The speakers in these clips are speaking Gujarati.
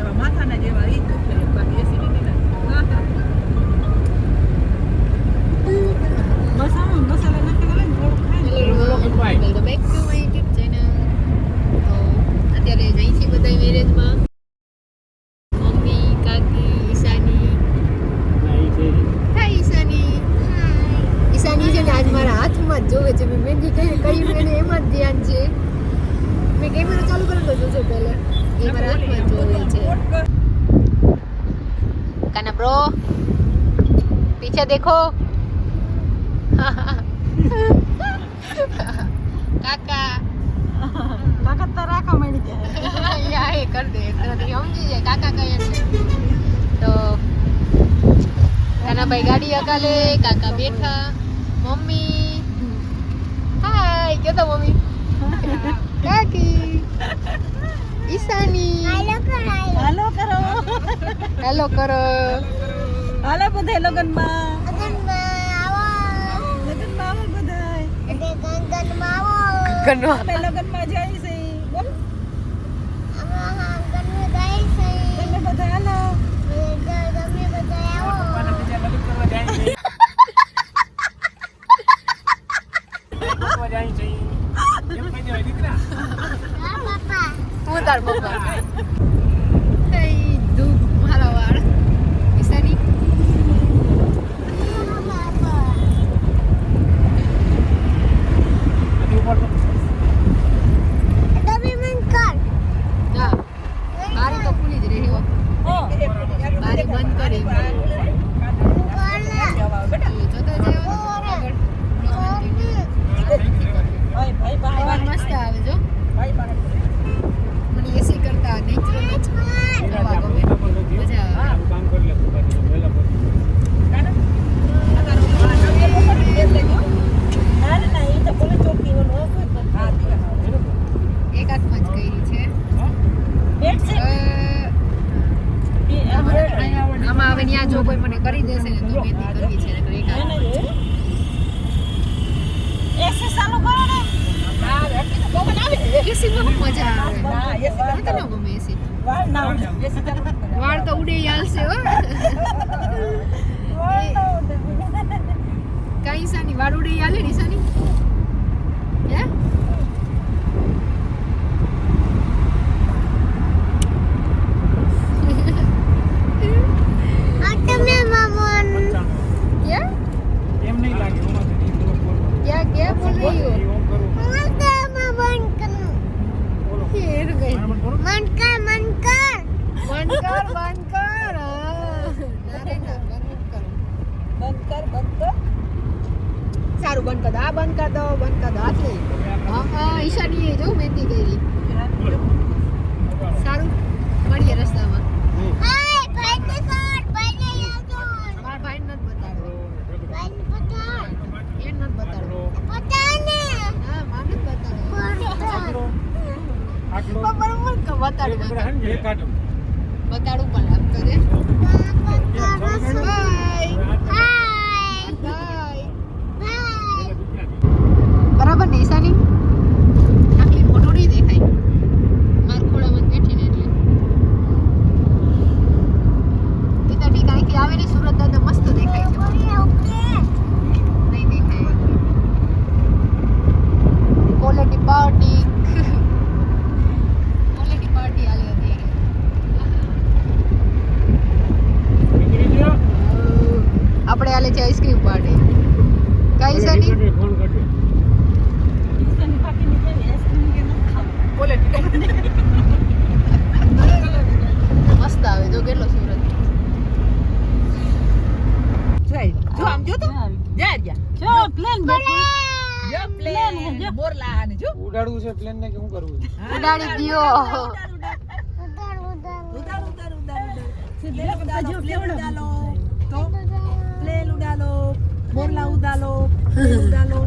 જેવા માથાના જેવા ઈ દુખે બાકી એસિડિટી નથી. મસાલા નાખેલા હોય ને થોડું ખાય ને. Welcome back to my YouTube channel. તો અત્યારે જઈ છીએ બધા મેરેજમાં. મમ્મી, કાકી, ઈશાની. હાય ઈશાની. ઈશાની છે ને આજ મારા હાથમાં જ જોવે છે. મેં મહેંદી કર્યું એને એમાં જ ધ્યાન છે. મેં કેમેરો ચાલુ કરેલો જોજો પહેલા. એ મારા હાથમાં જ જોવે છે. કાના બ્રો પીછે દેખો. કાકા તાકાત રાખા મળી જાય. યા એ કર દે તો સમજી જાય કાકા કહે છે. તો કાનાભાઈ ગાડી હકાલે, કાકા બેઠા, મમ્મી હાય કે તો મમ્મી, કાકી, ઈશાની હાલો કરો. હેલો કરો. હાલો બધા લગનમાં આવો બધાય. ગણવા આપણે લગનમાં જાય છે. બોલ તમે બધા હાલો. હું તાર પપ્પા ધૂપ મારા વાળ ઈશાની હા બારી તો ખુલી જ રહી હો. બારી બંધ કરી જોતા જાઓ આગળ. હવા મસ્ત આવે જો. મને એસી કરતા નેચરલ જ હવા ગમે. મજા આવે. એક હાથમાં જ કરી છે. આમાં હવે ત્યાં જો કોઈ મને કરી દેશે ને તો મહેંદી કરવી છે ને તો એક હાથમાં જ. એસી ચાલુ કરો ને. એસીમાં શું મજા આવે? મને તો ન ગમે એસી. વાળ તો ઉડે હાલશે હો. કઈ ઈશાની વાળ ઉડે હાલે ને ઈશાની? હે? क्या क्या क्या बोल रही हो? ये रुक गई. बंद कर ना रे ना बंद करो. સારું બંધ કર દો. આ બંધ કર દો હાથ લઈ. હા ઈશાની એ જો મહેંદી કરી. સારું મળીએ રસ્તામાં. મારા ભાઈ નથી બતાડો. એ નથી બતાડો. હા મારે નથી બતાડો. બરાબર બતાડું પણ આમ તો રે. બાય બરાબર ને ઈશાની? આટલી મોટું નહીં દેખાય માર ખોળામાં બેઠીને એટલે. એ તો ઠીક અહીંથી આવે ને સુરત દાદા મસ્ત દેખાય છે. નહીં દેખાય. ક્વોલિટી પાર્ટી આલે અત્યારે. આપણે આલે છે આઈસ્ક્રીમ પાર્ટી. કઈ ઈશાની? મસ્ત આવે જો કેટલો સુરત. જો આમ જો તો જો પ્લેન જો પ્લેન બોરલા ને જો ઉડાડવું છે પ્લેન ને કે શું કરવું છે? ઉડાડી દ્યો. પ્લેન ઉડાલો બોરલા ઉડાલો ઉડાલો.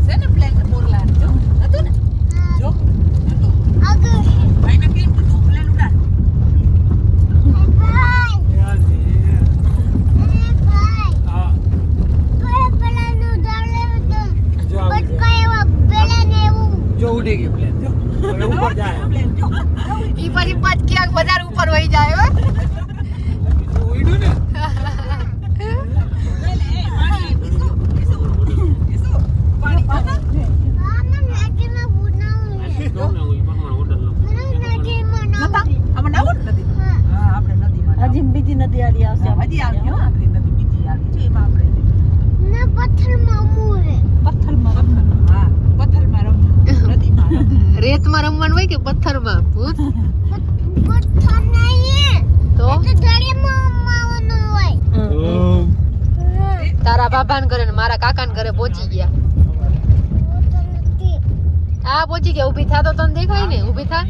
છે ને પ્લેન બોરલા જો હતું ને જો ભાઈ ને કેમ તું પ્લેન ઉડાડ. ઉડી ગયું પ્લેન જો હવે ઉપર જાય પ્લેન જો ઈ પછી ક્યાંક વધારે ઉપર વહી જાય હો ઉડ્યું ને હજી બીજી નદી આડી આવશે હજી આવશે આગળ નદી બીજી આવી છે એમાં આપણે પથ્થરમાં હા પથ્થરમાં રમવું નદીમાં રમવું રેતમાં રમવાનું હોય કે પથ્થરમાં ભૂત તો તારા બાબાને ઘરે ને મારા કાકાને ઘરે પહોંચી ગયા હા પહોંચી ગયા ઊભી થા તો તને દેખાય ને ઊભી થા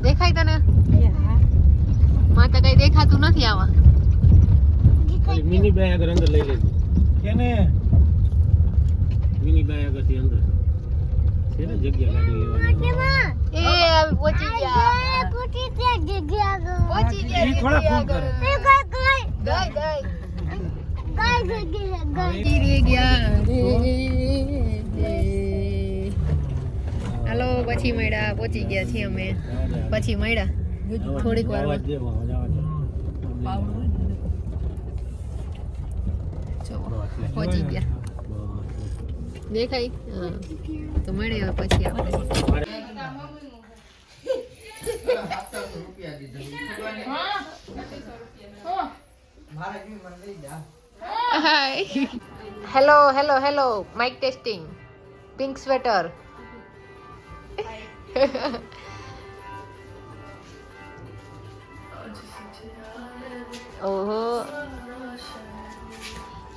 દેખાય તને માતા કઈ દેખાતું નથી આવા મિની બેગ અંદર લઈ લેજો કેને મિની બેગ હતી અંદર છે ને જગ્યા ગાડી લેવાની એ હવે પહોંચી ગયા પહોંચી ગયા ઈ થોડા ફોન કરે હાલો પછી મળ્યા પહોંચી ગયા છીએ અમે પછી મળ્યા થોડીક વાર પહોંચી ગયા દેખાય તો મળે પછી આપણે hello hello hello mike testing pink sweater ઓહો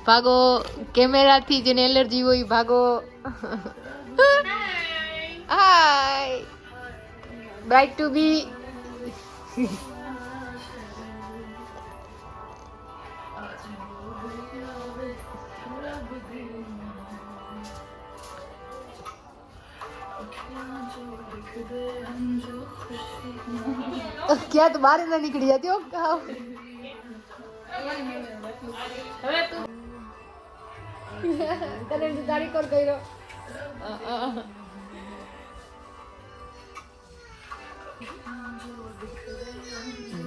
ભાગો કેમેરાથી જેને એલર્જી હોય ભાગો હાય બ્રાઇટ ટુ બી क्या तो बाहर ना निकली जाती हो तने दाढ़ी कर गई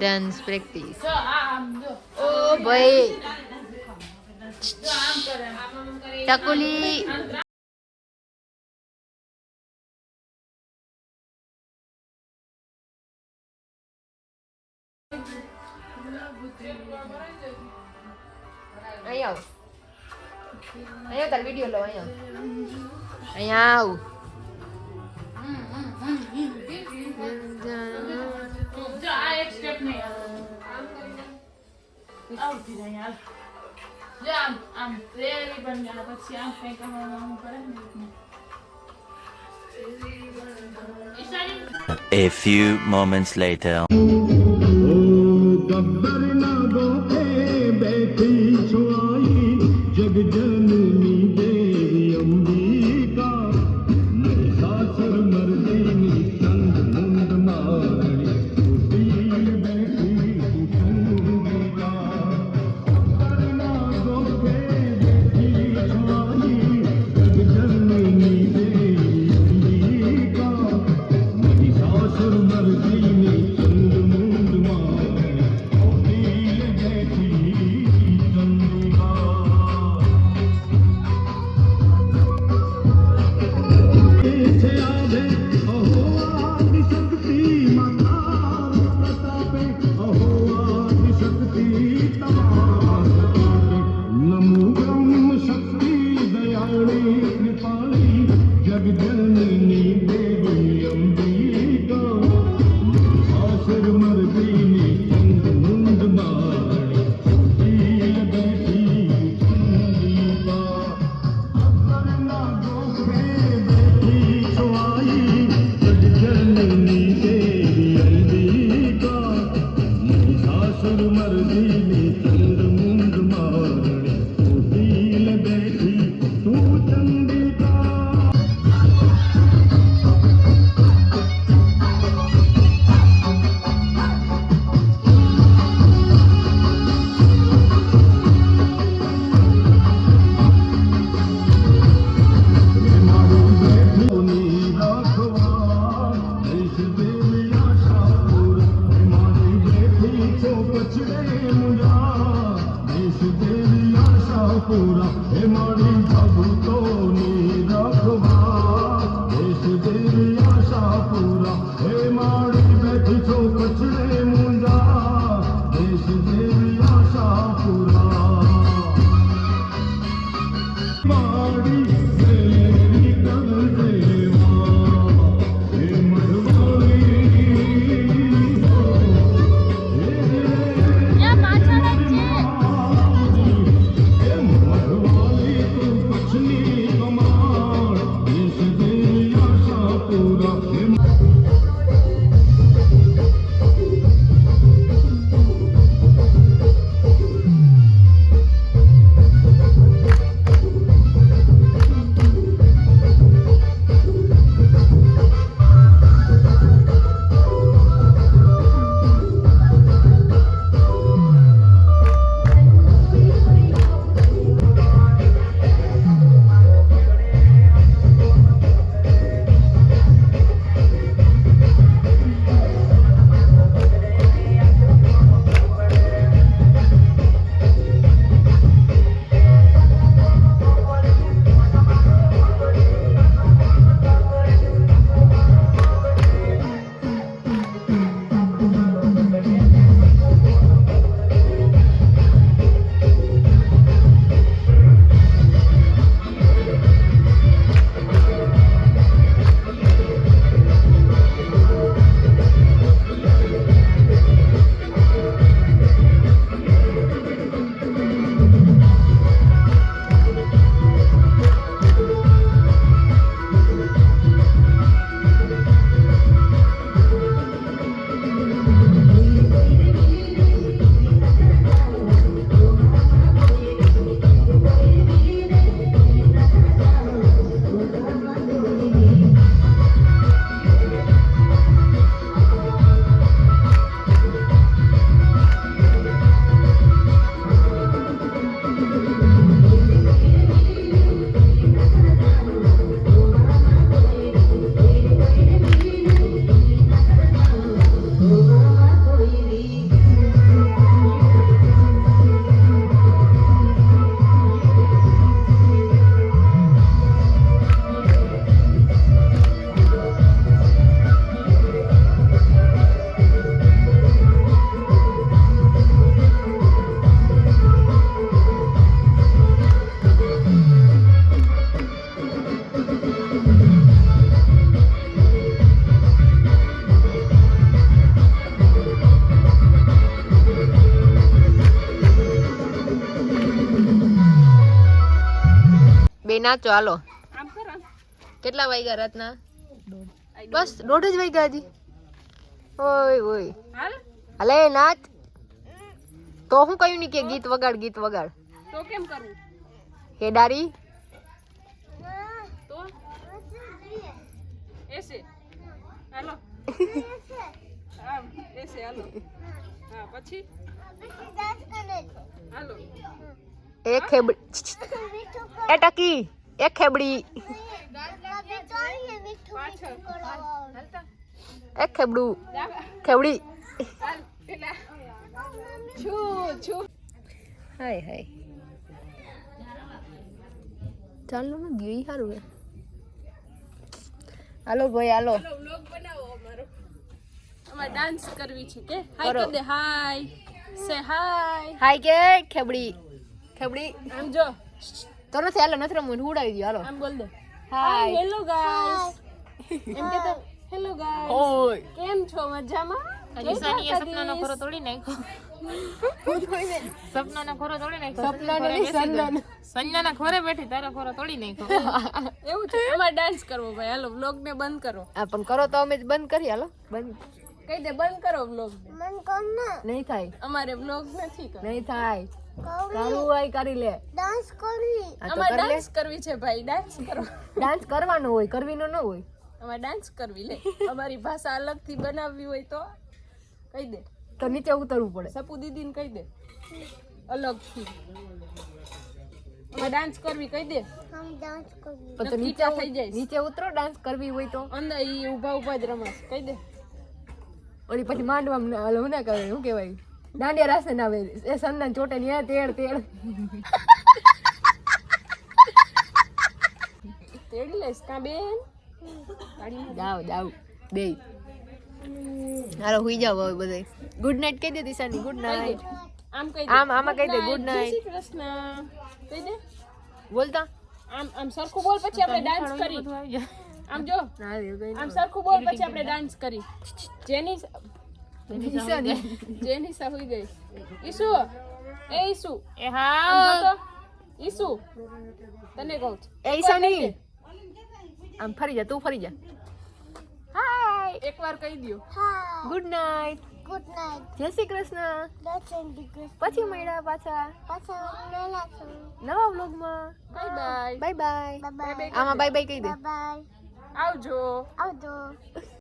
डांस प्रैक्टिस ओ भाई टकुली અહીંયા તાર વિડિયો લો અહીંયા આવ જો આ એક સ્ટેપ નહીં આવતી રહી યાર જો આમ રેલી બન ગયા પછી આમ કઈ કરવાનું કરે A few moments later. પૂરા હે મારી ભગતોની રખવા દેશ દેવી આશા પૂરા હે મારી બેઠી છો કચડે મુંજા દેશ દેવી આશા પૂરા મારી દેવી દેવા હે મઢવાળી બે નાચો હાલો. કેટલા વાગ્યા રાતના? બસ 1:30 જ વાગ્યા હજી. ઓય ઓય હાલે નાચ. તો હું કહ્યું નહીં કે ગીત વગાડ તો કેમ કરવું? હેડારી તો એસે હાલો આમ એસે હાલો. હા પછી હાલો એક ખેબડી એ ટકી એક ખેબડી એક ખેબડું ખેબડી હાય હાય ચાલો ને ગઈ સારું હે. હાલો ભાઈ હાલો વ્લોગ બનાવો અમારો. અમારે ડાન્સ કરવી છે કે હાય કર દે. હાય સે હાય હાય કે ખેબડી ખેબડી આમ જો તો નથી હાલો નથી રમવું ઉડાવી દો હાલો આમ બોલ દે. હાય હેલો ગાઈસ એમ કે તો હેલો ગાઈસ ઓય કેમ છો મજામાં? નિશાનીએ સપનાનો ખોરો તોડી નાખ્યો. સપનાનો ખોરો તોડી નાખ્યો. સંજનાના ખોરે બેઠી તારા ખોરો તોડી નાખ્યો. એવું છે. અમારે ડાન્સ કરવો ભાઈ. હાલો વ્લોગ ને બંધ કરો. આ પણ કરો તો અમે જ બંધ કરી હાલો બંધ કહી દે બંધ કરો વ્લોગ ને. નહીં થાય અમારે વ્લોગ નથી કરવો. નહીં થાય કરવું હોય કરી લે. ડાન્સ કરવી અમારે ડાન્સ કરવી છે ભાઈ. ડાન્સ કરો. ડાન્સ કરવાનો હોય કરવીનો ન હોય. અમારે ડાન્સ કરવી લે. અમારી ભાષા અલગથી બનાવવી હોય તો કહી દે. તો નીચે ઉતરવું પડે. સપુ દીદીને કહી દે અલગથી. અમારે ડાન્સ કરવી કહી દે. હમ ડાન્સ કરવી પણ તો નીચે થઈ જાય. નીચે ઉતરો ડાન્સ કરવી હોય તો. અંદર ઈ ઊભા જ રમાશ કહી દે. ઓલી પછી માંડવા હું ના કરે શું કહેવાય દાંડિયા રાસે ના આવે એ સંદાન ચોટે ને તેડ તેડ તેડી લઈશ કા બેન જાવ બે હાલો હુઈ જાવ હવે બધે ગુડ નાઈટ કહી દે દિશાની ગુડ નાઈટ આમ કહી દે આમાં કહી દે ગુડ જય નાઈટ શ્રી કૃષ્ણ કહી દે બોલતા આમ સરખું બોલ પછી આપણે ડાન્સ કરી આમ જો આમ સરખું બોલ પછી આપણે ડાન્સ કરી જેની હુઈ ગઈ ઈસુ એ ઈસુ એ હા ઈસુ તને કહું છું એ ઈશાની આમ ફરી જા તું ફરી જા હાય એકવાર કહી દ્યો ગુડ નાઈટ જય શ્રી કૃષ્ણ પછી મળ્યા પાછા નવા વ્લોગમાં બાય બાય બાય બાય આમાં બાય બાય કહી દે આવજો